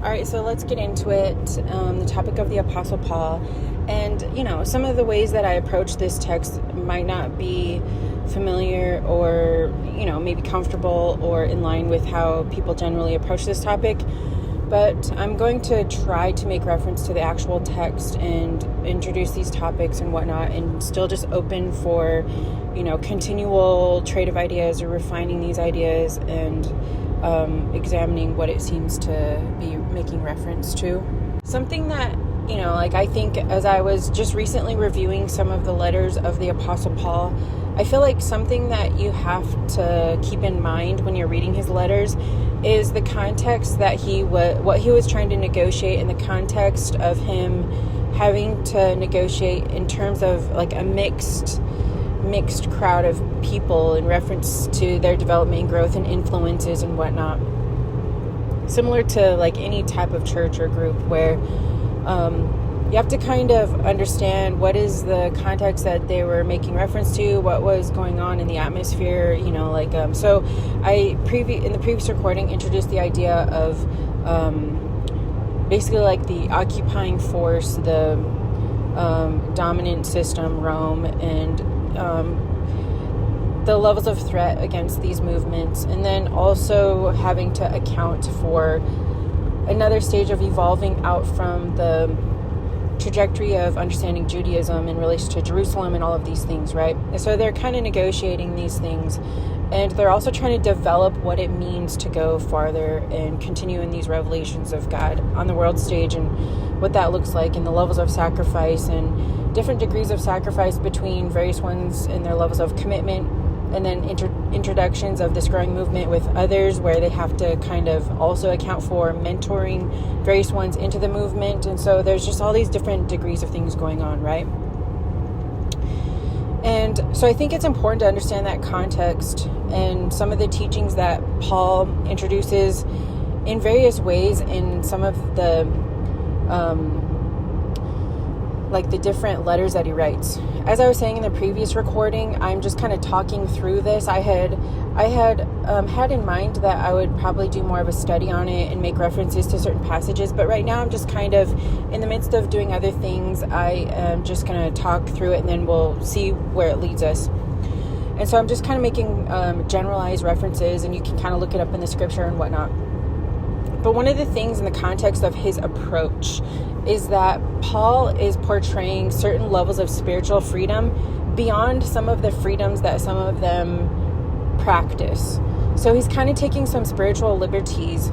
All right, so let's get into it. The topic of the Apostle Paul. And, some of the ways that I approach this text might not be familiar or, maybe comfortable or in line with how people generally approach this topic. But I'm going to try to make reference to the actual text and introduce these topics and whatnot, and still just open for, continual trade of ideas or refining these ideas and examining what it seems to be making reference to. Something that, I think as I was just recently reviewing some of the letters of the Apostle Paul, I feel like something that you have to keep in mind when you're reading his letters is the context that what he was trying to negotiate, in the context of him having to negotiate in terms of like a mixed crowd of people in reference to their development and growth and influences and whatnot. Similar to like any type of church or group where you have to kind of understand what is the context that they were making reference to, what was going on in the atmosphere, so I in the previous recording introduced the idea of basically like the occupying force, the dominant system, Rome, and the levels of threat against these movements, and then also having to account for another stage of evolving out from the trajectory of understanding Judaism in relation to Jerusalem and all of these things, right? And so they're kind of negotiating these things, and they're also trying to develop what it means to go farther and continue in these revelations of God on the world stage, and what that looks like, and the levels of sacrifice and different degrees of sacrifice between various ones and their levels of commitment, and then introductions of this growing movement with others where they have to kind of also account for mentoring various ones into the movement. And so there's just all these different degrees of things going on, right? And so I think it's important to understand that context and some of the teachings that Paul introduces in various ways in some of the the different letters that he writes. As I was saying in the previous recording, I'm just kind of talking through this. I had in mind that I would probably do more of a study on it and make references to certain passages, but right now I'm just kind of in the midst of doing other things. I am just going to talk through it, and then we'll see where it leads us. And so I'm just kind of making generalized references, and you can kind of look it up in the scripture and whatnot. But one of the things in the context of his approach is that Paul is portraying certain levels of spiritual freedom beyond some of the freedoms that some of them practice. So he's kind of taking some spiritual liberties,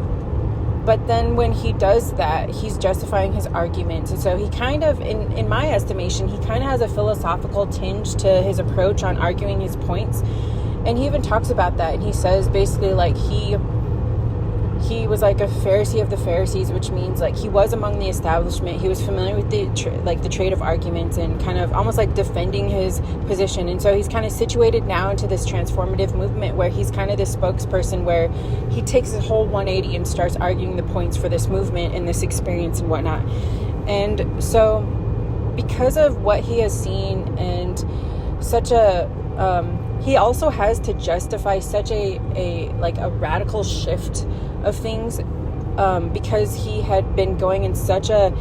but then when he does that, he's justifying his arguments. And so he kind of, in my estimation, he kind of has a philosophical tinge to his approach on arguing his points. And he even talks about that, and he says basically like he was like a Pharisee of the Pharisees, which means like he was among the establishment. He was familiar with the trade of arguments and kind of almost like defending his position. And so he's kind of situated now into this transformative movement where he's kind of this spokesperson where he takes his whole 180 and starts arguing the points for this movement and this experience and whatnot. And so because of what he has seen and such a he also has to justify such a radical shift of things because he had been going in such an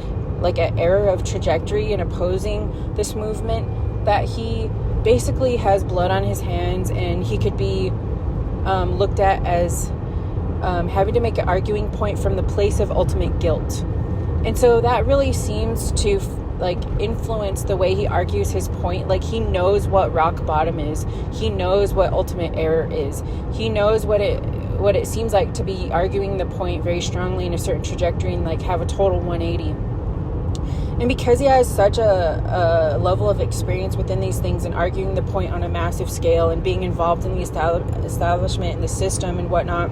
era of trajectory and opposing this movement that he basically has blood on his hands, and he could be looked at as having to make an arguing point from the place of ultimate guilt. And so that really seems to influence the way he argues his point. Like, he knows what rock bottom is. He knows what ultimate error is. He knows what it seems like to be arguing the point very strongly in a certain trajectory and have a total 180. And because he has such a level of experience within these things and arguing the point on a massive scale and being involved in the establishment and the system and whatnot,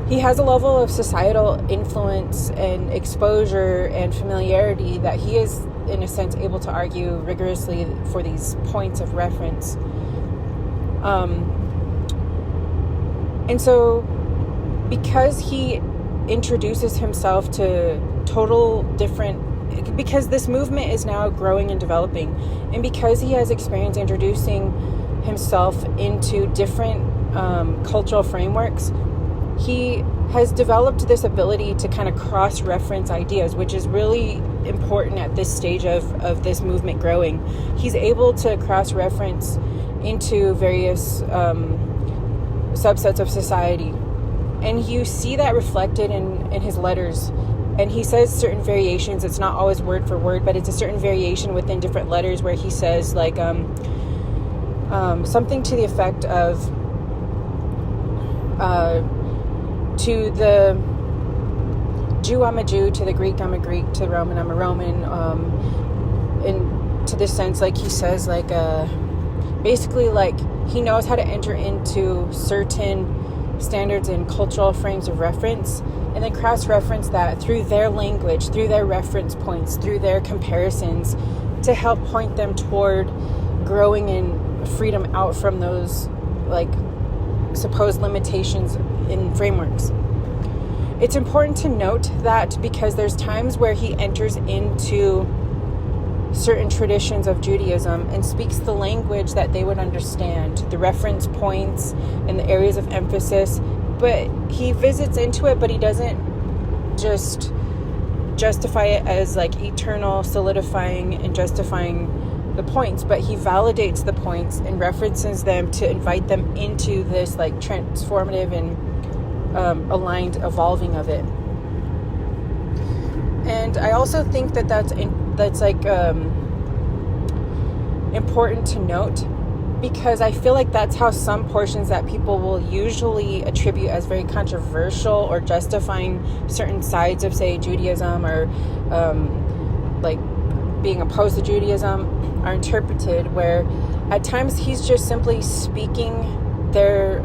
he has a level of societal influence and exposure and familiarity that he is, in a sense, able to argue rigorously for these points of reference. And so, because he introduces himself to total different, because this movement is now growing and developing, and because he has experience introducing himself into different cultural frameworks, he has developed this ability to kind of cross-reference ideas, which is really important at this stage of this movement growing. He's able to cross-reference into various subsets of society. And you see that reflected in his letters. And he says certain variations. It's not always word for word, but it's a certain variation within different letters where he says like something to the effect of to the Jew, I'm a Jew, to the Greek, I'm a Greek, to the Roman, I'm a Roman, and to this sense, like he says, like basically like he knows how to enter into certain standards and cultural frames of reference, and then cross-reference that through their language, through their reference points, through their comparisons, to help point them toward growing in freedom out from those like supposed limitations in frameworks. It's important to note that because there's times where he enters into certain traditions of Judaism and speaks the language that they would understand, the reference points and the areas of emphasis, but he visits into it, but he doesn't just justify it as like eternal solidifying and justifying the points, but he validates the points and references them to invite them into this like transformative and aligned evolving of it. And I also think that that's like important to note, because I feel like that's how some portions that people will usually attribute as very controversial or justifying certain sides of, say, Judaism or like being opposed to Judaism are interpreted, where at times he's just simply speaking their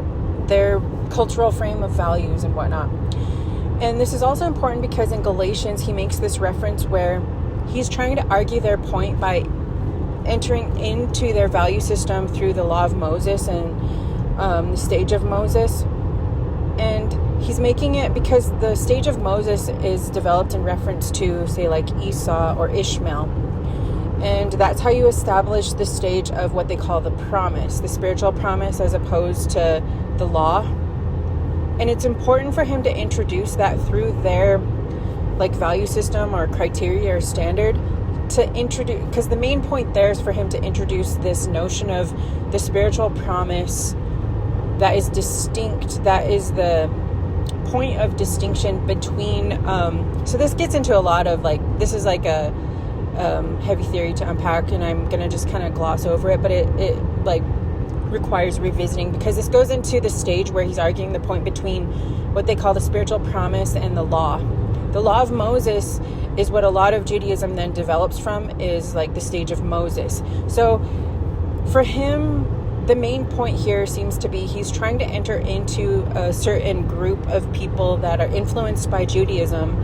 cultural frame of values and whatnot. And this is also important because in Galatians he makes this reference where he's trying to argue their point by entering into their value system through the law of Moses and the stage of Moses. And he's making it because the stage of Moses is developed in reference to, say, like Esau or Ishmael. And that's how you establish the stage of what they call the promise, the spiritual promise, as opposed to the law. And it's important for him to introduce that through their like value system or criteria or standard, to introduce, because the main point there is for him to introduce this notion of the spiritual promise that is distinct, that is the point of distinction between so this gets into a lot of like, this is like a heavy theory to unpack, and I'm gonna just kind of gloss over it, but it like requires revisiting, because this goes into the stage where he's arguing the point between what they call the spiritual promise and the law. The law of Moses is what a lot of Judaism then develops from, is like the stage of Moses. So for him, the main point here seems to be he's trying to enter into a certain group of people that are influenced by Judaism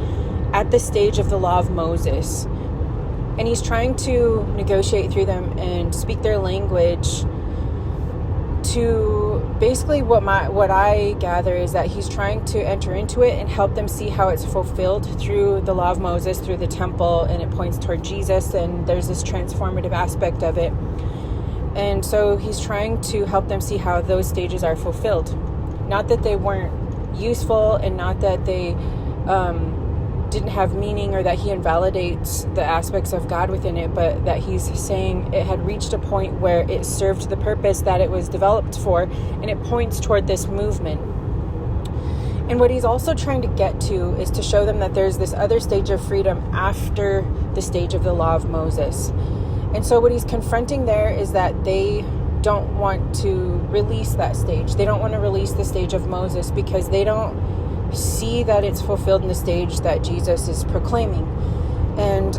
at the stage of the law of Moses. And he's trying to negotiate through them and speak their language to basically what I gather is that he's trying to enter into it and help them see how it's fulfilled through the law of Moses, through the temple, and it points toward Jesus, and there's this transformative aspect of it. And so he's trying to help them see how those stages are fulfilled. Not that they weren't useful, and not that they didn't have meaning, or that he invalidates the aspects of God within it, but that he's saying it had reached a point where it served the purpose that it was developed for, and it points toward this movement. And what he's also trying to get to is to show them that there's this other stage of freedom after the stage of the law of Moses. And so what he's confronting there is that they don't want to release that stage. They don't want to release the stage of Moses because they don't see that it's fulfilled in the stage that Jesus is proclaiming. And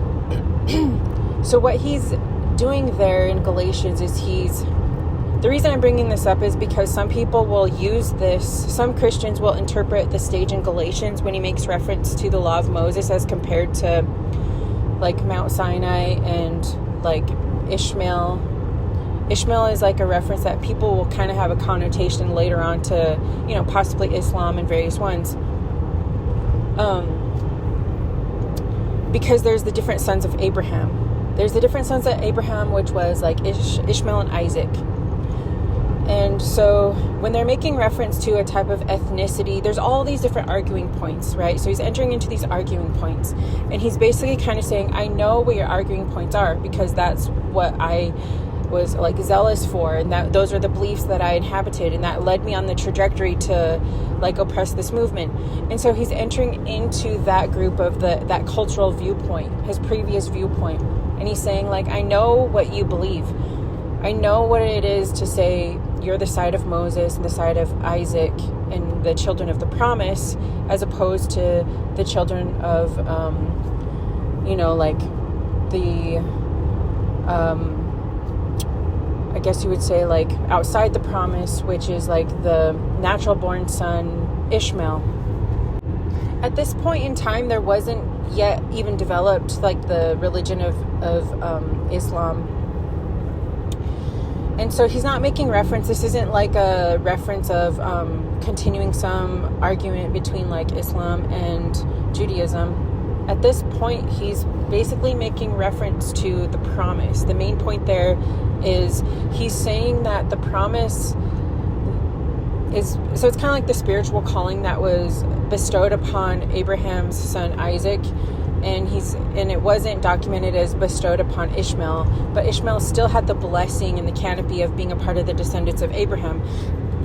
so what he's doing there in Galatians is the reason I'm bringing this up is because some people will use this, some Christians will interpret the stage in Galatians when he makes reference to the law of Moses as compared to like Mount Sinai and like Ishmael. Ishmael is like a reference that people will kind of have a connotation later on to, you know, possibly Islam and various ones. Because there's the different sons of Abraham. There's the different sons of Abraham, which was like Ishmael and Isaac. And so when they're making reference to a type of ethnicity, there's all these different arguing points, right? So he's entering into these arguing points, and he's basically kind of saying, I know what your arguing points are, because that's what I was like zealous for, and that those are the beliefs that I inhabited, and that led me on the trajectory to like oppress this movement. And so he's entering into that group of that cultural viewpoint, his previous viewpoint, and he's saying, like, I know what you believe. I know what it is to say you're the side of Moses and the side of Isaac and the children of the promise, as opposed to the children of, like the, I guess you would say, like, outside the promise, which is like the natural born son, Ishmael. At this point in time, there wasn't yet even developed like the religion of Islam. And so he's not making reference. This isn't like a reference of continuing some argument between like Islam and Judaism. At this point, he's basically making reference to the promise. The main point there is he's saying that the promise is, so it's kind of like the spiritual calling that was bestowed upon Abraham's son Isaac. And it wasn't documented as bestowed upon Ishmael, but Ishmael still had the blessing and the canopy of being a part of the descendants of Abraham.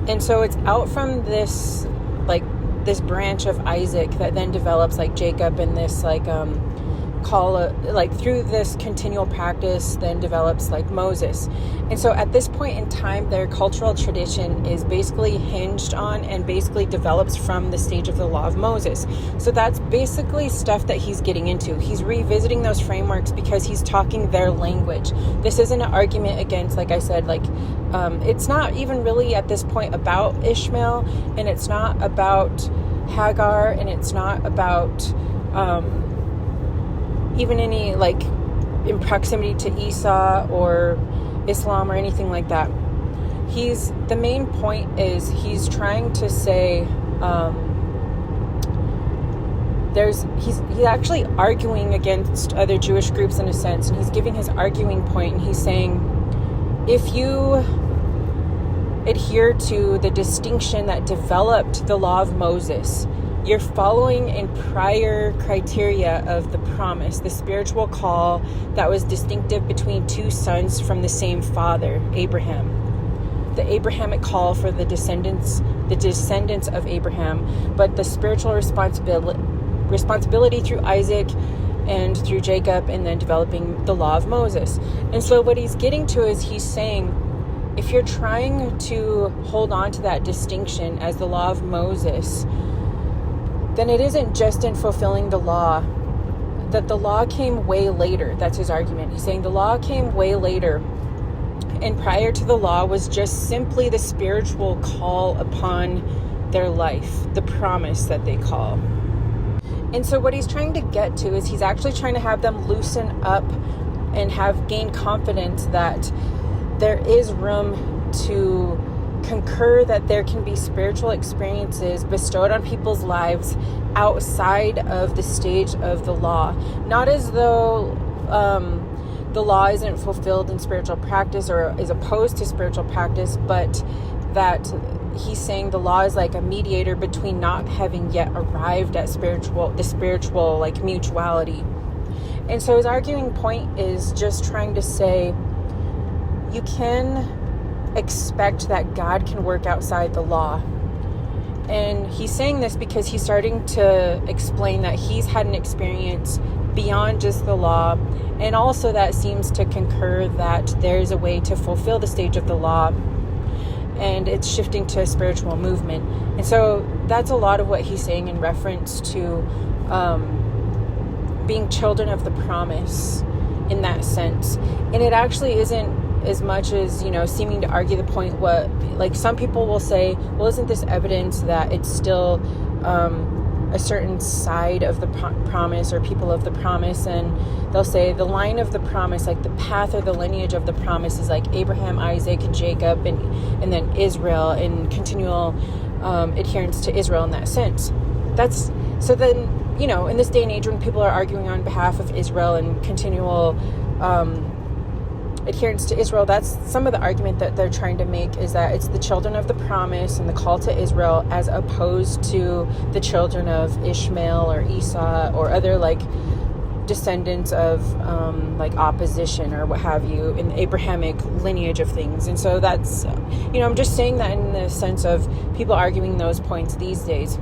And so it's out from this branch of Isaac that then develops like Jacob, and this through this continual practice then develops like Moses. And so at this point in time, their cultural tradition is basically hinged on and basically develops from the stage of the law of Moses. So that's basically stuff that he's getting into. He's revisiting those frameworks because he's talking their language. This isn't an argument against, like I said, it's not even really at this point about Ishmael, and it's not about Hagar, and it's not about even any like in proximity to Esau or Islam or anything like that. The main point is he's trying to say he's actually arguing against other Jewish groups in a sense, and he's giving his arguing point, and he's saying, if you adhere to the distinction that developed the law of Moses, you're following in prior criteria of the promise, the spiritual call that was distinctive between two sons from the same father, Abraham. The Abrahamic call for the descendants of Abraham, but the spiritual responsibility through Isaac and through Jacob, and then developing the law of Moses. And so what he's getting to is he's saying, if you're trying to hold on to that distinction as the law of Moses, then it isn't just in fulfilling the law, that the law came way later. That's his argument. He's saying the law came way later, and prior to the law was just simply the spiritual call upon their life, the promise that they call. And so what he's trying to get to is he's actually trying to have them loosen up and gain confidence that there is room to concur that there can be spiritual experiences bestowed on people's lives outside of the stage of the law. Not as though the law isn't fulfilled in spiritual practice or is opposed to spiritual practice, but that he's saying the law is like a mediator between not having yet arrived at the spiritual like mutuality. And so his arguing point is just trying to say, you can expect that God can work outside the law. And he's saying this because he's starting to explain that he's had an experience beyond just the law, and also that seems to concur that there's a way to fulfill the stage of the law, and it's shifting to a spiritual movement. And so that's a lot of what he's saying in reference to being children of the promise in that sense. And it actually isn't as much as, seeming to argue the point. What, like, some people will say, well, isn't this evidence that it's still a certain side of the promise or people of the promise? And they'll say the line of the promise, like the path or the lineage of the promise, is like Abraham, Isaac, and Jacob, and then Israel, and continual adherence to Israel in that sense. That's so then, in this day and age when people are arguing on behalf of Israel and continual adherence to Israel, that's some of the argument that they're trying to make, is that it's the children of the promise and the call to Israel as opposed to the children of Ishmael or Esau or other like descendants of like opposition or what have you in the Abrahamic lineage of things. And so that's, I'm just saying that in the sense of people arguing those points these days.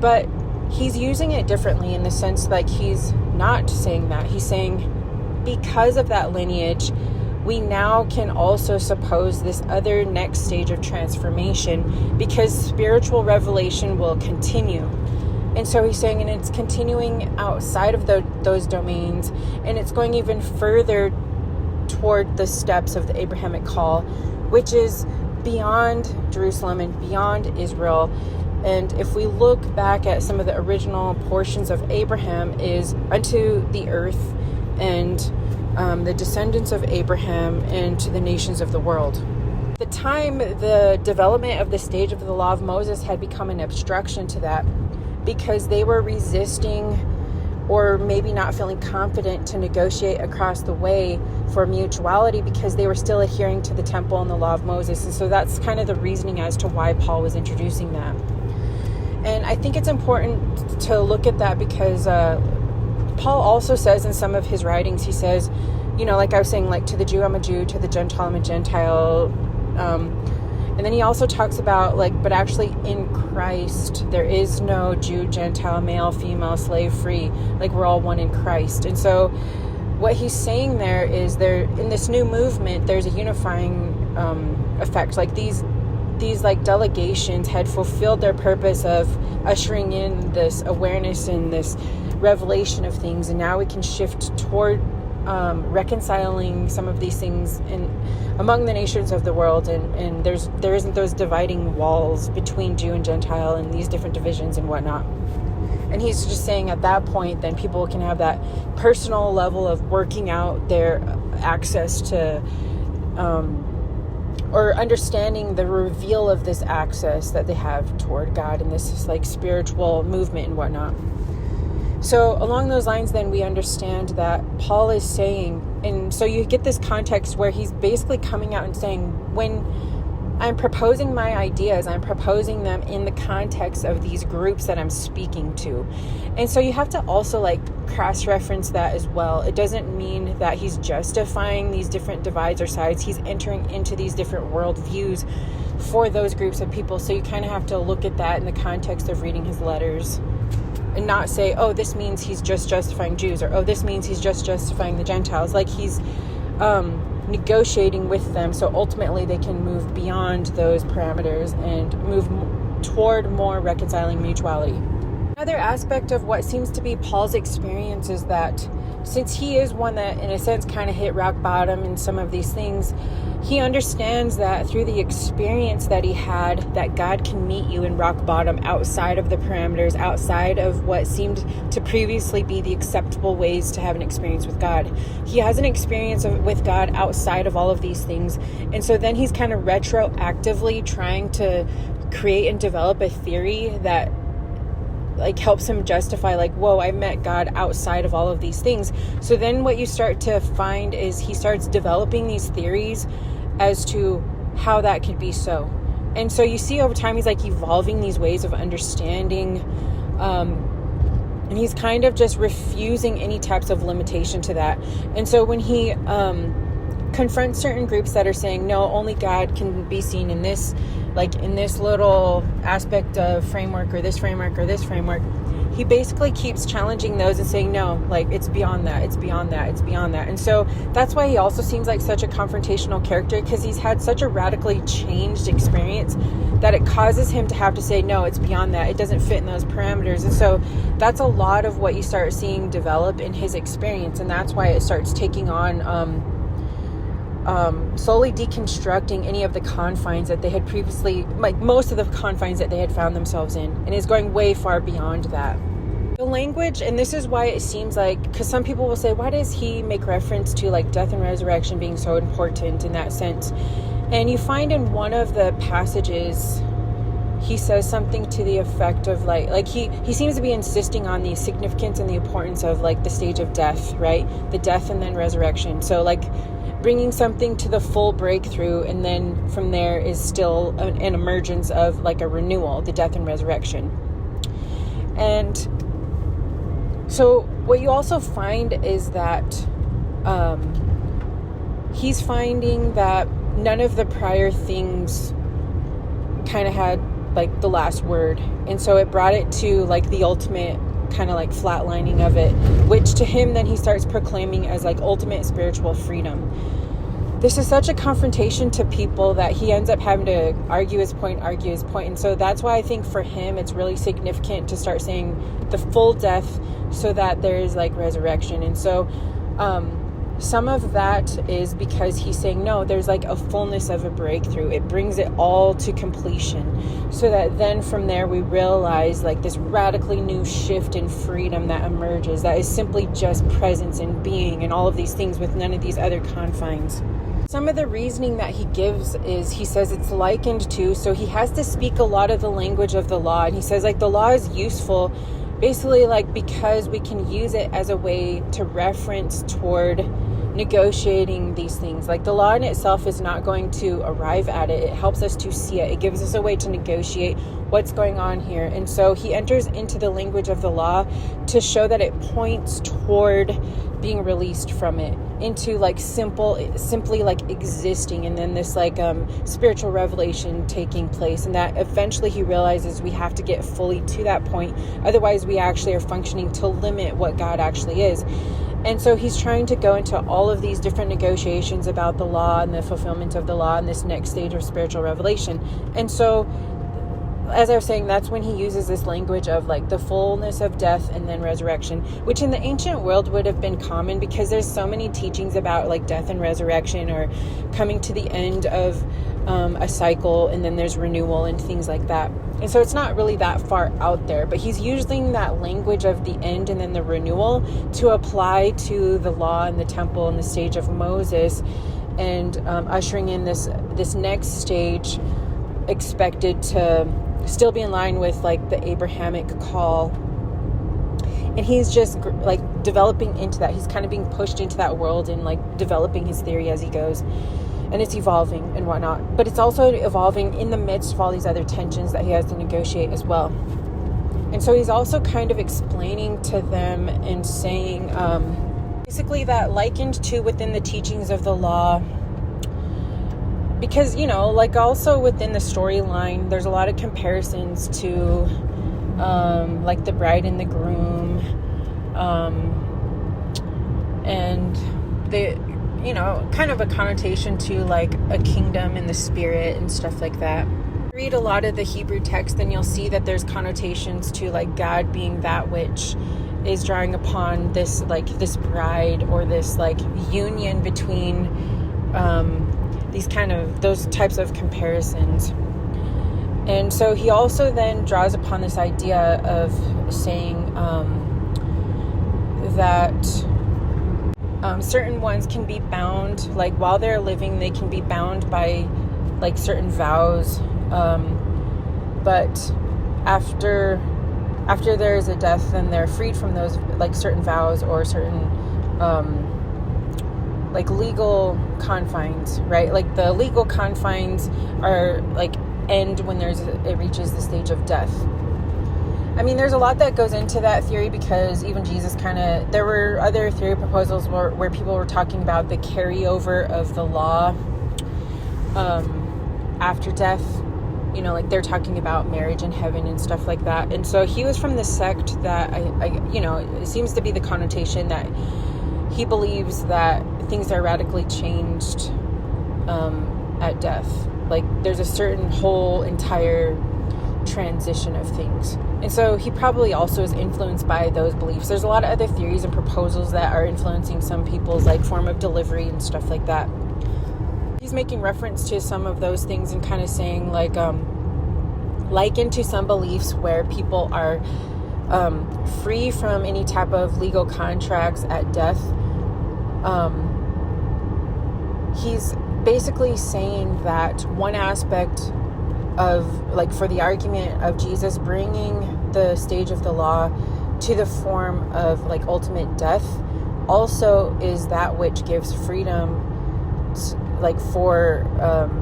But he's using it differently in the sense like he's not saying that. He's saying because of that lineage, we now can also suppose this other next stage of transformation because spiritual revelation will continue. And so he's saying, and it's continuing outside of those domains, and it's going even further toward the steps of the Abrahamic call, which is beyond Jerusalem and beyond Israel. And if we look back at some of the original portions of Abraham, is unto the earth and the descendants of Abraham and to the nations of the world. At the time, the development of the stage of the law of Moses had become an obstruction to that because they were resisting or maybe not feeling confident to negotiate across the way for mutuality because they were still adhering to the temple and the law of Moses. And so that's kind of the reasoning as to why Paul was introducing that. And I think it's important to look at that because Paul also says in some of his writings, he says, like I was saying, like to the Jew, I'm a Jew, to the Gentile, I'm a Gentile. And then he also talks about but actually in Christ, there is no Jew, Gentile, male, female, slave, free. Like we're all one in Christ. And so what he's saying there is in this new movement, there's a unifying effect. Like these like delegations had fulfilled their purpose of ushering in this awareness and this revelation of things, and now we can shift toward reconciling some of these things among the nations of the world, and there isn't those dividing walls between Jew and Gentile and these different divisions and whatnot. And he's just saying at that point then people can have that personal level of working out their access to or understanding the reveal of this access that they have toward God and this like spiritual movement and whatnot. So along those lines, then we understand that Paul is saying, and so you get this context where he's basically coming out and saying, when I'm proposing my ideas, I'm proposing them in the context of these groups that I'm speaking to. And so you have to also cross-reference that as well. It doesn't mean that he's justifying these different divides or sides. He's entering into these different worldviews for those groups of people. So you kind of have to look at that in the context of reading his letters and not say, oh, this means he's just justifying Jews, or oh, this means he's just justifying the Gentiles. Like he's negotiating with them so ultimately they can move beyond those parameters and move toward more reconciling mutuality. Another aspect of what seems to be Paul's experience is that since he is one that in a sense kind of hit rock bottom in some of these things, he understands that through the experience that he had, that God can meet you in rock bottom outside of the parameters, outside of what seemed to previously be the acceptable ways to have an experience with God. He has an experience with God outside of all of these things. And so then he's kind of retroactively trying to create and develop a theory that helps him justify whoa, I met God outside of all of these things. So then what you start to find is he starts developing these theories as to how that could be so. And so you see over time he's evolving these ways of understanding, and he's kind of just refusing any types of limitation to that. And so when he confronts certain groups that are saying, no, only God can be seen in this, in this little aspect of framework or this framework or this framework, he basically keeps challenging those and saying, no, it's beyond that, it's beyond that, it's beyond that. And so that's why he also seems like such a confrontational character, because he's had such a radically changed experience that it causes him to have to say, no, it's beyond that, it doesn't fit in those parameters. And so that's a lot of what you start seeing develop in his experience, and that's why it starts taking on slowly deconstructing any of the confines that they had previously, most of the confines that they had found themselves in, and is going way far beyond that. The language, and this is why it seems because some people will say, why does he make reference to death and resurrection being so important in that sense? And you find in one of the passages, he says something to the effect of like he seems to be insisting on the significance and the importance of like the stage of death, right? The death and then resurrection. So like bringing something to the full breakthrough, and then from there is still an emergence of like a renewal, the death and resurrection. And so what you also find is that he's finding that none of the prior things kind of had like the last word. And so it brought it to like the ultimate kind of like flatlining of it, which to him then he starts proclaiming as like ultimate spiritual freedom. This is such a confrontation to people that he ends up having to argue his point. And so that's why I think for him it's really significant to start saying the full death so that there is like resurrection. And so some of that is because he's saying, no, there's like a fullness of a breakthrough. It brings it all to completion, so that then from there we realize like this radically new shift in freedom that emerges, that is simply just presence and being and all of these things with none of these other confines. Some of the reasoning that he gives is, he says it's likened to, so he has to speak a lot of the language of the law. And he says like the law is useful basically like because we can use it as a way to reference toward negotiating these things. Like the law in itself is not going to arrive at it. It helps us to see it. It gives us a way to negotiate what's going on here. And so he enters into the language of the law to show that it points toward being released from it into like simply like existing, and then this like spiritual revelation taking place, and that eventually he realizes we have to get fully to that point, otherwise we actually are functioning to limit what God actually is. And so he's trying to go into all of these different negotiations about the law and the fulfillment of the law and this next stage of spiritual revelation. And so as I was saying, that's when he uses this language of like the fullness of death and then resurrection, which in the ancient world would have been common because there's so many teachings about like death and resurrection, or coming to the end of a cycle and then there's renewal and things like that. And so it's not really that far out there, but he's using that language of the end and then the renewal to apply to the law and the temple and the stage of Moses, and ushering in this next stage expected to still be in line with like the Abrahamic call. And he's just like developing into that. He's kind of being pushed into that world and like developing his theory as he goes, and it's evolving and whatnot, but it's also evolving in the midst of all these other tensions that he has to negotiate as well. And so he's also kind of explaining to them and saying basically that likened to within the teachings of the law, because, you know, like also within the storyline, there's a lot of comparisons to like the bride and the groom, and the, you know, kind of a connotation to like a kingdom and the spirit and stuff like that. Read a lot of the Hebrew text, then you'll see that there's connotations to like God being that which is drawing upon this like this bride, or this like union between these kind of those types of comparisons. And so he also then draws upon this idea of saying that certain ones can be bound, like while they're living, they can be bound by like certain vows, but after there is a death, then they're freed from those like certain vows or certain like legal confines, right? Like the legal confines are like end when it reaches the stage of death. I mean, there's a lot that goes into that theory, because even Jesus there were other theory proposals where people were talking about the carryover of the law after death. You know, like they're talking about marriage in heaven and stuff like that. And so he was from the sect that it seems to be the connotation that he believes that things are radically changed at death. Like there's a certain whole entire transition of things. And so he probably also is influenced by those beliefs. There's a lot of other theories and proposals that are influencing some people's like form of delivery and stuff like that. He's making reference to some of those things and kind of saying like likened to some beliefs where people are free from any type of legal contracts at death. He's basically saying that one aspect of, like, for the argument of Jesus bringing the stage of the law to the form of, like, ultimate death also is that which gives freedom, like, for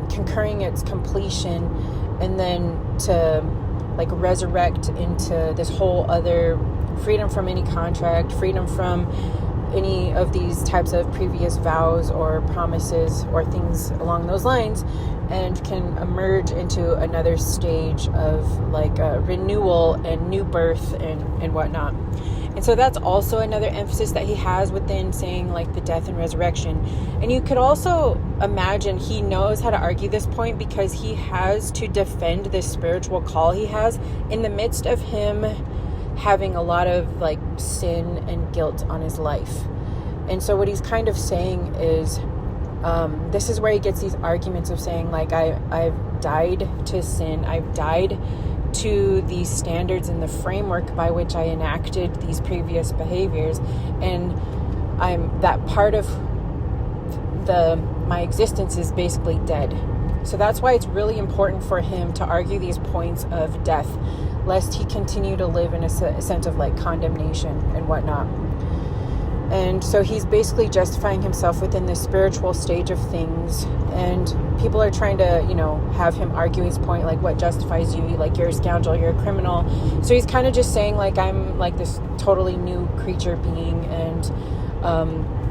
concurring its completion, and then to, like, resurrect into this whole other freedom from any contract, freedom from any of these types of previous vows or promises or things along those lines, and can emerge into another stage of, like, renewal and new birth and whatnot. And so that's also another emphasis that he has within saying, like, the death and resurrection. And you could also imagine he knows how to argue this point, because he has to defend this spiritual call he has in the midst of him having a lot of, like, sin and guilt on his life. And so what he's kind of saying is, this is where he gets these arguments of saying, like, I've died to sin, I've died to these standards and the framework by which I enacted these previous behaviors, and I'm that part of my existence is basically dead. So that's why it's really important for him to argue these points of death, lest he continue to live in a sense of, like, condemnation and whatnot. And so he's basically justifying himself within this spiritual stage of things, and people are trying to, have him argue his point, like, what justifies you? Like, you're a scoundrel, you're a criminal. So he's kind of just saying, like, I'm, like, this totally new creature being, and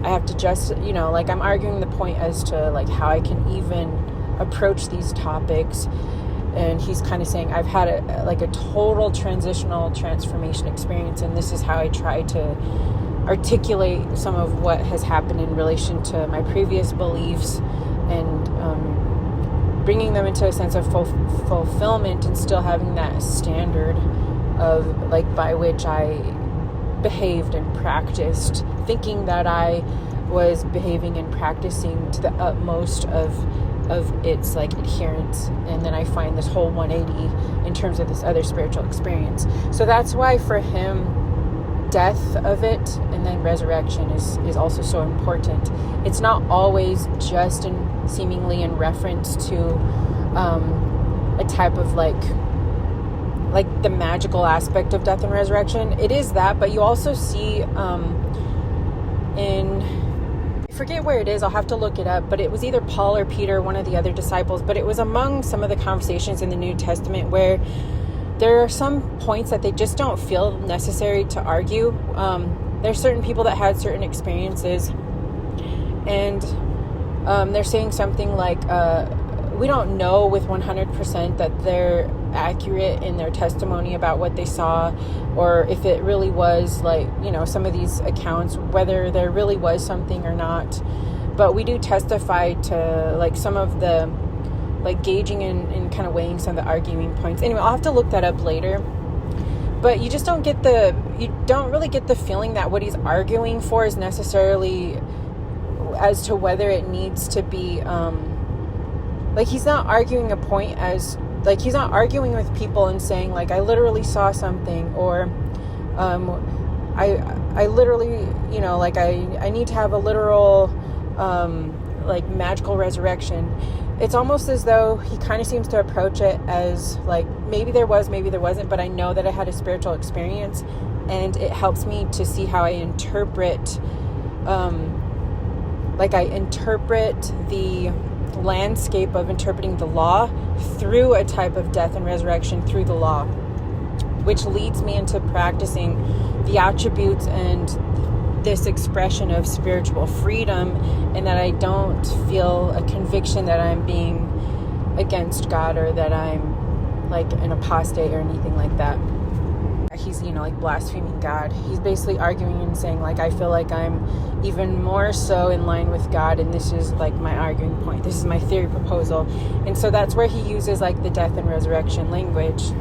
I have to just, like, I'm arguing the point as to, like, how I can even approach these topics. And he's kind of saying, I've had a total transitional transformation experience, and this is how I try to articulate some of what has happened in relation to my previous beliefs, and bringing them into a sense of fulfillment, and still having that standard of, like, by which I behaved and practiced, thinking that I was behaving and practicing to the utmost of its, like, adherence. And then I find this whole 180 in terms of this other spiritual experience. So that's why for him, death of it and then resurrection is also so important. It's not always just seemingly in reference to a type of, like the magical aspect of death and resurrection. It is that, but you also see I forget where it is, I'll have to look it up, but it was either Paul or Peter, one of the other disciples, but it was among some of the conversations in the New Testament where there are some points that they just don't feel necessary to argue. There's certain people that had certain experiences, and they're saying something like, we don't know with 100% that they're accurate in their testimony about what they saw, or if it really was, like, some of these accounts, whether there really was something or not. But we do testify to, like, some of the, like, gauging and kind of weighing some of the arguing points. Anyway, I'll have to look that up later. But you just don't really get the feeling that what he's arguing for is necessarily as to whether it needs to be, like, he's not arguing a point as, like, he's not arguing with people and saying, like, I literally saw something, or I literally, like, I need to have a literal, like, magical resurrection. It's almost as though he kind of seems to approach it as, like, maybe there was, maybe there wasn't, but I know that I had a spiritual experience, and it helps me to see how I interpret, the landscape of interpreting the law through a type of death and resurrection through the law, which leads me into practicing the attributes and this expression of spiritual freedom, and that I don't feel a conviction that I'm being against God, or that I'm, like, an apostate or anything like that. He's, like, blaspheming God. He's basically arguing and saying, like, I feel like I'm even more so in line with God, and this is, like, my arguing point. This is my theory proposal. And so that's where he uses, like, the death and resurrection language.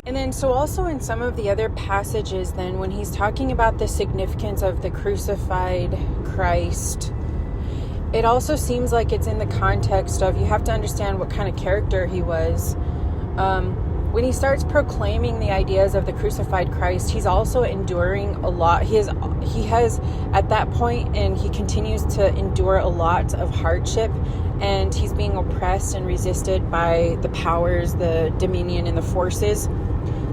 And then, so also in some of the other passages, then, when he's talking about the significance of the crucified Christ, it also seems like it's in the context of, you have to understand what kind of character he was. When he starts proclaiming the ideas of the crucified Christ, he's also enduring a lot. He has at that point, and he continues to endure a lot of hardship, and he's being oppressed and resisted by the powers, the dominion, and the forces,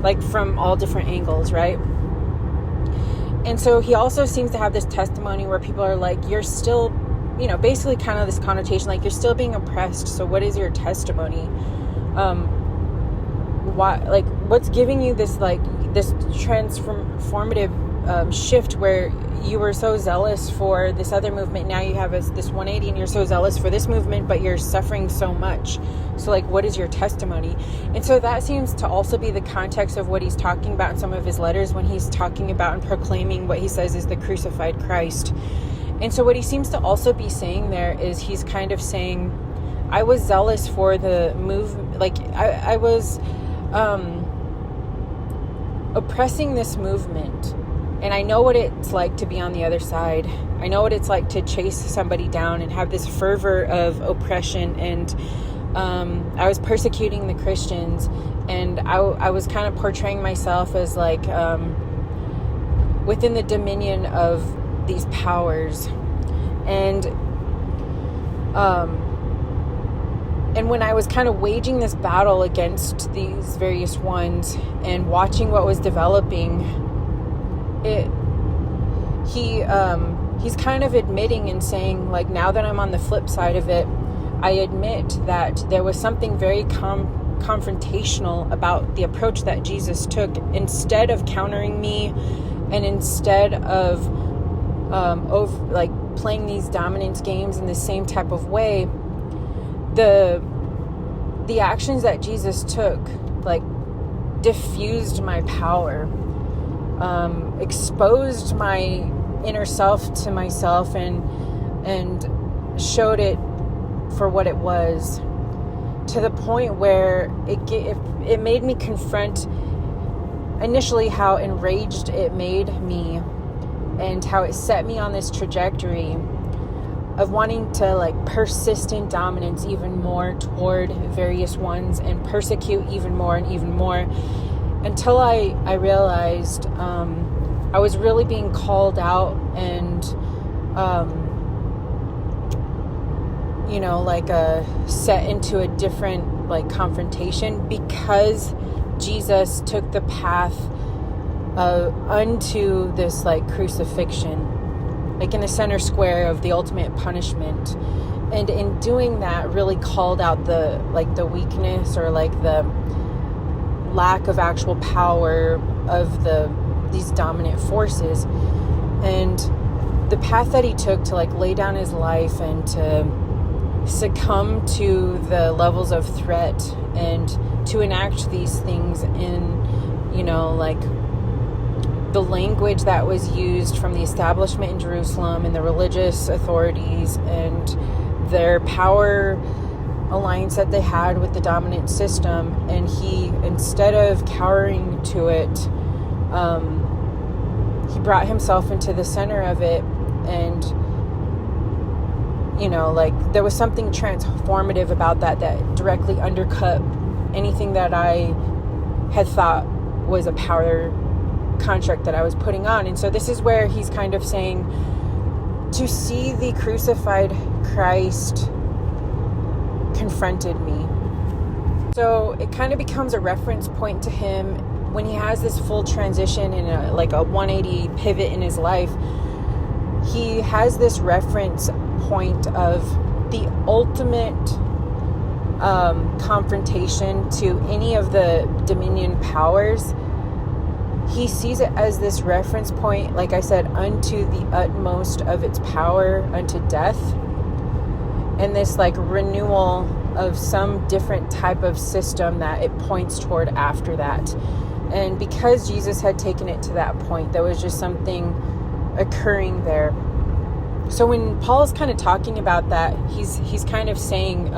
like from all different angles, right? And so he also seems to have this testimony where people are like, you're still, basically kind of this connotation, like you're still being oppressed. So what is your testimony? What's giving you this transformative shift where you were so zealous for this other movement, now you have this 180 and you're so zealous for this movement, but you're suffering so much. So what is your testimony? And so that seems to also be the context of what he's talking about in some of his letters when he's talking about and proclaiming what he says is the crucified Christ. And so what he seems to also be saying there is he's kind of saying, I was zealous for the movement, I was oppressing this movement. And I know what it's like to be on the other side. I know what it's like to chase somebody down and have this fervor of oppression. And I was persecuting the Christians. And I was kind of portraying myself as within the dominion of these powers. And when I was kind of waging this battle against these various ones and watching what was developing, he's kind of admitting and saying, now that I'm on the flip side of it, I admit that there was something very confrontational about the approach that Jesus took. Instead of countering me and instead of playing these dominance games in the same type of way, the actions that Jesus took diffused my power, exposed my inner self to myself, and showed it for what it was, to the point where it made me confront initially how enraged it made me and how it set me on this trajectory of wanting to persist in dominance even more toward various ones and persecute even more and even more, until I realized I was really being called out and set into a different confrontation, because Jesus took the path unto this crucifixion, in the center square of the ultimate punishment. And in doing that, really called out the weakness or the lack of actual power of these dominant forces. And the path that he took to lay down his life and to succumb to the levels of threat and to enact these things in the language that was used from the establishment in Jerusalem and the religious authorities and their power alliance that they had with the dominant system. And he, instead of cowering to it, he brought himself into the center of it. And there was something transformative about that directly undercut anything that I had thought was a power contract that I was putting on. And so this is where he's kind of saying, to see the crucified Christ confronted me. So it kind of becomes a reference point to him when he has this full transition in a 180 pivot in his life. He has this reference point of the ultimate confrontation to any of the dominion powers. He sees it as this reference point, like I said, unto the utmost of its power, unto death, and this renewal of some different type of system that it points toward after that. And because Jesus had taken it to that point, there was just something occurring there. So when Paul's kind of talking about that, he's kind of saying,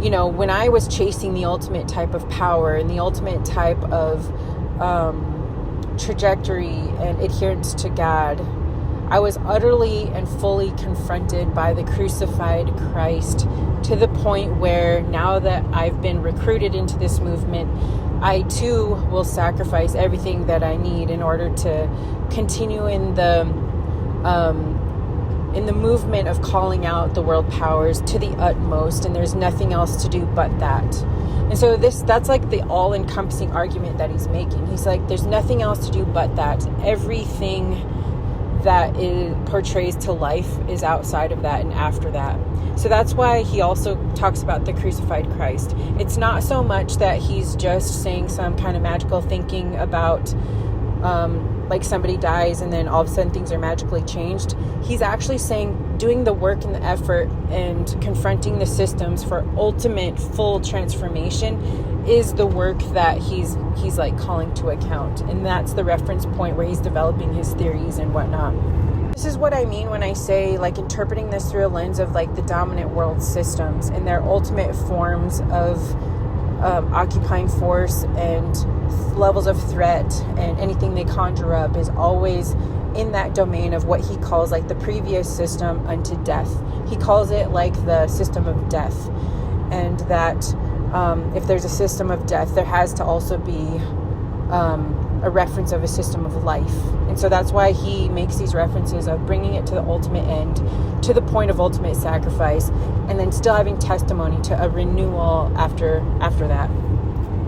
when I was chasing the ultimate type of power and the ultimate type of trajectory and adherence to God, I was utterly and fully confronted by the crucified Christ, to the point where now that I've been recruited into this movement, I too will sacrifice everything that I need in order to continue in the in the movement of calling out the world powers to the utmost, and there's nothing else to do but that. And so that's like the all-encompassing argument that he's making. He's like, there's nothing else to do but that. Everything that portrays to life is outside of that and after that. So that's why he also talks about the crucified Christ. It's not so much that he's just saying some kind of magical thinking about like somebody dies and then all of a sudden things are magically changed. He's actually saying doing the work and the effort and confronting the systems for ultimate full transformation is the work that he's like calling to account. And that's the reference point where he's developing his theories and whatnot. This is what I mean when I say like interpreting this through a lens of like the dominant world systems and their ultimate forms of occupying force and levels of threat, and anything they conjure up is always in that domain of what he calls like the previous system unto death. He calls it like the system of death, and that if there's a system of death, there has to also be a reference of a system of life. And so that's why he makes these references of bringing it to the ultimate end, to the point of ultimate sacrifice, and then still having testimony to a renewal after that.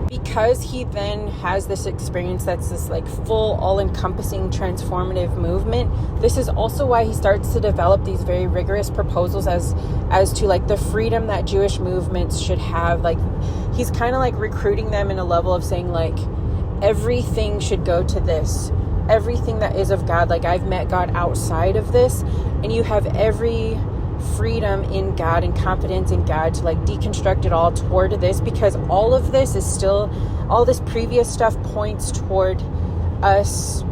Because he then has this experience that's this like full, all-encompassing, transformative movement, this is also why he starts to develop these very rigorous proposals as to like the freedom that Jewish movements should have. Like he's kind of like recruiting them in a level of saying like, everything should go to this. Everything that is of God, like I've met God outside of this, and you have every freedom in God and confidence in God to like deconstruct it all toward this, because all of this is still, all this previous stuff points toward us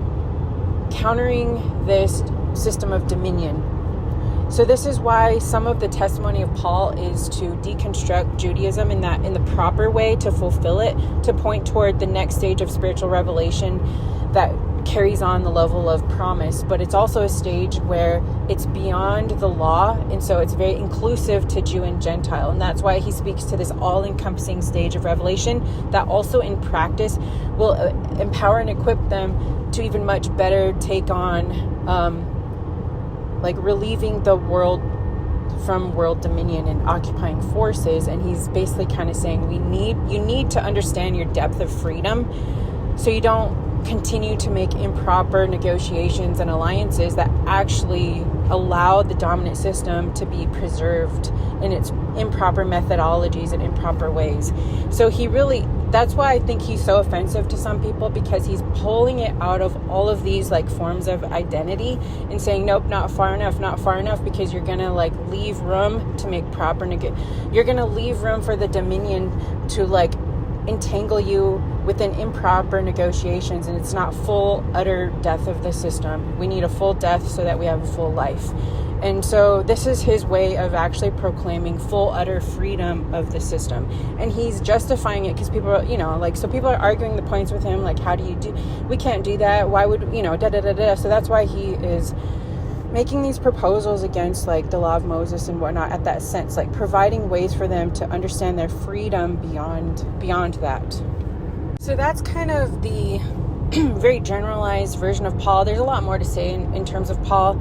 countering this system of dominion. So this is why some of the testimony of Paul is to deconstruct Judaism in the proper way, to fulfill it, to point toward the next stage of spiritual revelation that carries on the level of promise. But it's also a stage where it's beyond the law, and so it's very inclusive to Jew and Gentile. And that's why he speaks to this all-encompassing stage of revelation that also in practice will empower and equip them to even much better take on like relieving the world from world dominion and occupying forces. And he's basically kind of saying you need to understand your depth of freedom, so you don't continue to make improper negotiations and alliances that actually allow the dominant system to be preserved in its improper methodologies and improper ways. So that's why I think he's so offensive to some people, because he's pulling it out of all of these like forms of identity and saying, nope, not far enough, because you're gonna like leave room to make proper you're gonna leave room for the dominion to like entangle you within improper negotiations, and it's not full utter death of the system. We need a full death so that we have a full life. And so this is his way of actually proclaiming full utter freedom of the system, and he's justifying it because people are, so people are arguing the points with him, like, we can't do that, why would so that's why he is making these proposals against like the law of Moses and whatnot, at that sense, like providing ways for them to understand their freedom beyond that. So that's kind of the very generalized version of Paul. There's a lot more to say in terms of Paul.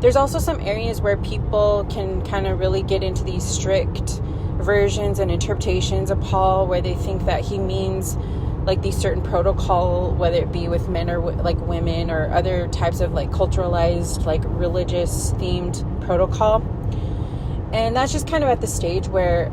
There's also some areas where people can kind of really get into these strict versions and interpretations of Paul, where they think that he means like these certain protocol, whether it be with men or like women or other types of like culturalized, like religious themed protocol. And that's just kind of at the stage where,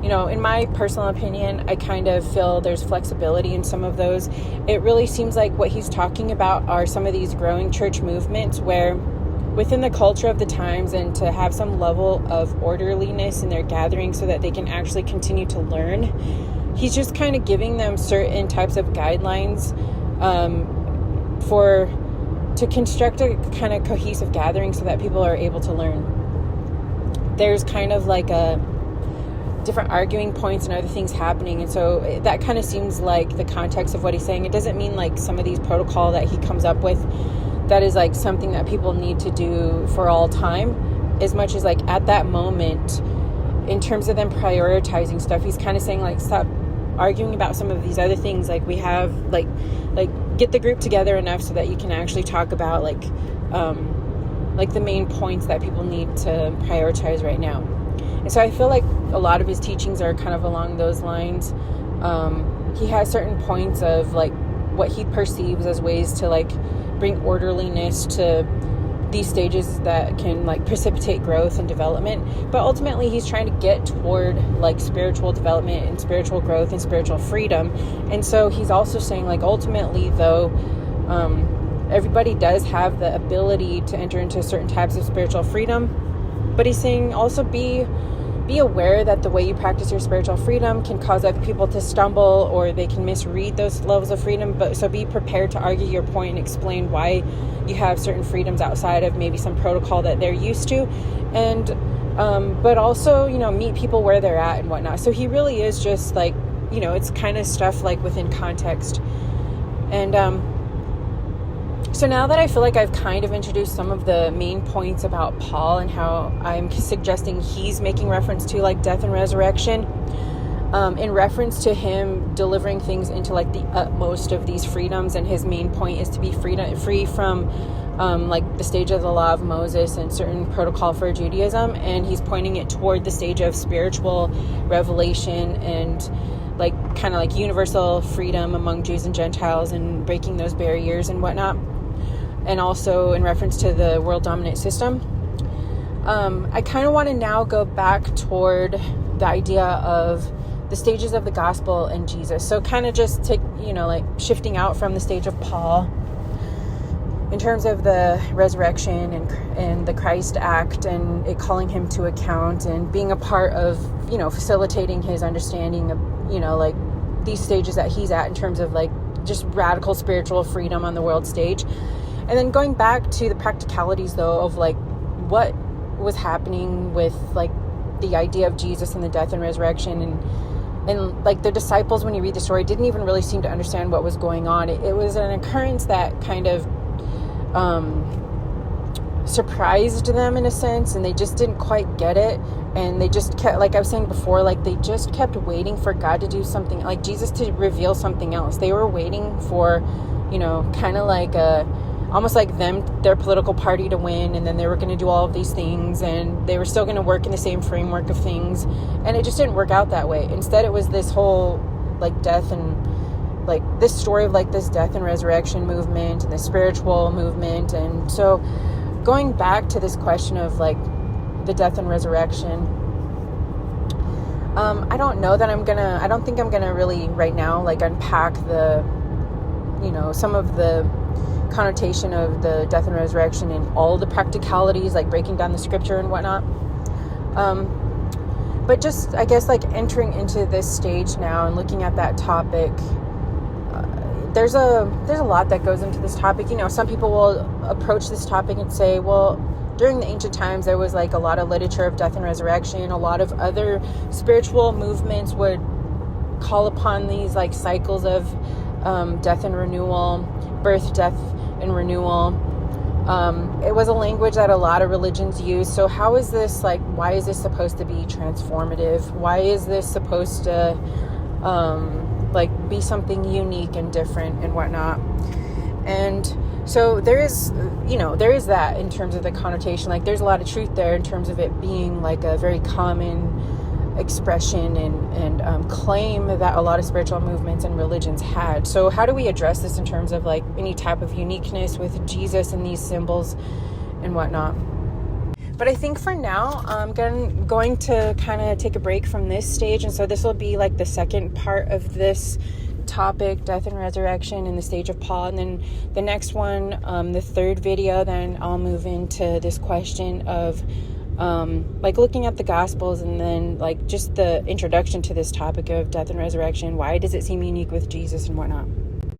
in my personal opinion, I kind of feel there's flexibility in some of those. It really seems like what he's talking about are some of these growing church movements where within the culture of the times, and to have some level of orderliness in their gathering so that they can actually continue to learn, he's just kind of giving them certain types of guidelines to construct a kind of cohesive gathering so that people are able to learn. There's kind of like a different arguing points and other things happening, and so that kind of seems like the context of what he's saying. It doesn't mean like some of these protocol that he comes up with that is like something that people need to do for all time, as much as like at that moment in terms of them prioritizing stuff. He's kind of saying like, stop arguing about some of these other things. Like we have like get the group together enough so that you can actually talk about like like the main points that people need to prioritize right now. And so I feel like a lot of his teachings are kind of along those lines. He has certain points of like what he perceives as ways to like bring orderliness to these stages that can like precipitate growth and development. But ultimately he's trying to get toward like spiritual development and spiritual growth and spiritual freedom. And so he's also saying like ultimately though, everybody does have the ability to enter into certain types of spiritual freedom. But he's saying also be aware that the way you practice your spiritual freedom can cause other people to stumble, or they can misread those levels of freedom. But so be prepared to argue your point and explain why you have certain freedoms outside of maybe some protocol that they're used to. And but also, you know, meet people where they're at and whatnot. So he really is just like, you know, it's kind of stuff like within context. And so now that I feel like I've kind of introduced some of the main points about Paul and how I'm suggesting he's making reference to like death and resurrection, in reference to him delivering things into like the utmost of these freedoms, and his main point is to be free from like the stage of the law of Moses and certain protocol for Judaism, and he's pointing it toward the stage of spiritual revelation and like kind of like universal freedom among Jews and Gentiles and breaking those barriers and whatnot. And also in reference to the world dominant system. I kind of want to now go back toward the idea of the stages of the gospel and Jesus. So kind of just take, you know, like shifting out from the stage of Paul in terms of the resurrection and the Christ act and it calling him to account and being a part of, you know, facilitating his understanding of, you know, like these stages that he's at in terms of like just radical spiritual freedom on the world stage. And then going back to the practicalities, though, of like what was happening with like the idea of Jesus and the death and resurrection, and like the disciples, when you read the story, didn't even really seem to understand what was going on. It was an occurrence that kind of surprised them in a sense, and they just didn't quite get it. And they just kept, like I was saying before, like they just kept waiting for God to do something, like Jesus to reveal something else. They were waiting for, you know, kind of like almost like their political party to win, and then they were going to do all of these things, and they were still going to work in the same framework of things, and it just didn't work out that way. Instead, it was this whole like death and like this story of like this death and resurrection movement and the spiritual movement. And so going back to this question of like the death and resurrection, I don't think I'm gonna really right now like unpack the, you know, some of the connotation of the death and resurrection and all the practicalities, like breaking down the scripture and whatnot. But just, I guess, like entering into this stage now and looking at that topic, there's a lot that goes into this topic. You know, some people will approach this topic and say, well, during the ancient times, there was like a lot of literature of death and resurrection. A lot of other spiritual movements would call upon these like cycles of death and renewal, birth, death, and renewal. It was a language that a lot of religions use. So how is this like, why is this supposed to be transformative? Why is this supposed to like be something unique and different and whatnot? And so there is that in terms of the connotation. Like there's a lot of truth there in terms of it being like a very common expression and claim that a lot of spiritual movements and religions had. So how do we address this in terms of like any type of uniqueness with Jesus and these symbols and whatnot? But I think for now, I'm going to kind of take a break from this stage. And so this will be like the second part of this topic, death and resurrection in the stage of Paul. And then the next one, the third video, then I'll move into this question of like looking at the Gospels, and then like just the introduction to this topic of death and resurrection. Why does it seem unique with Jesus and whatnot?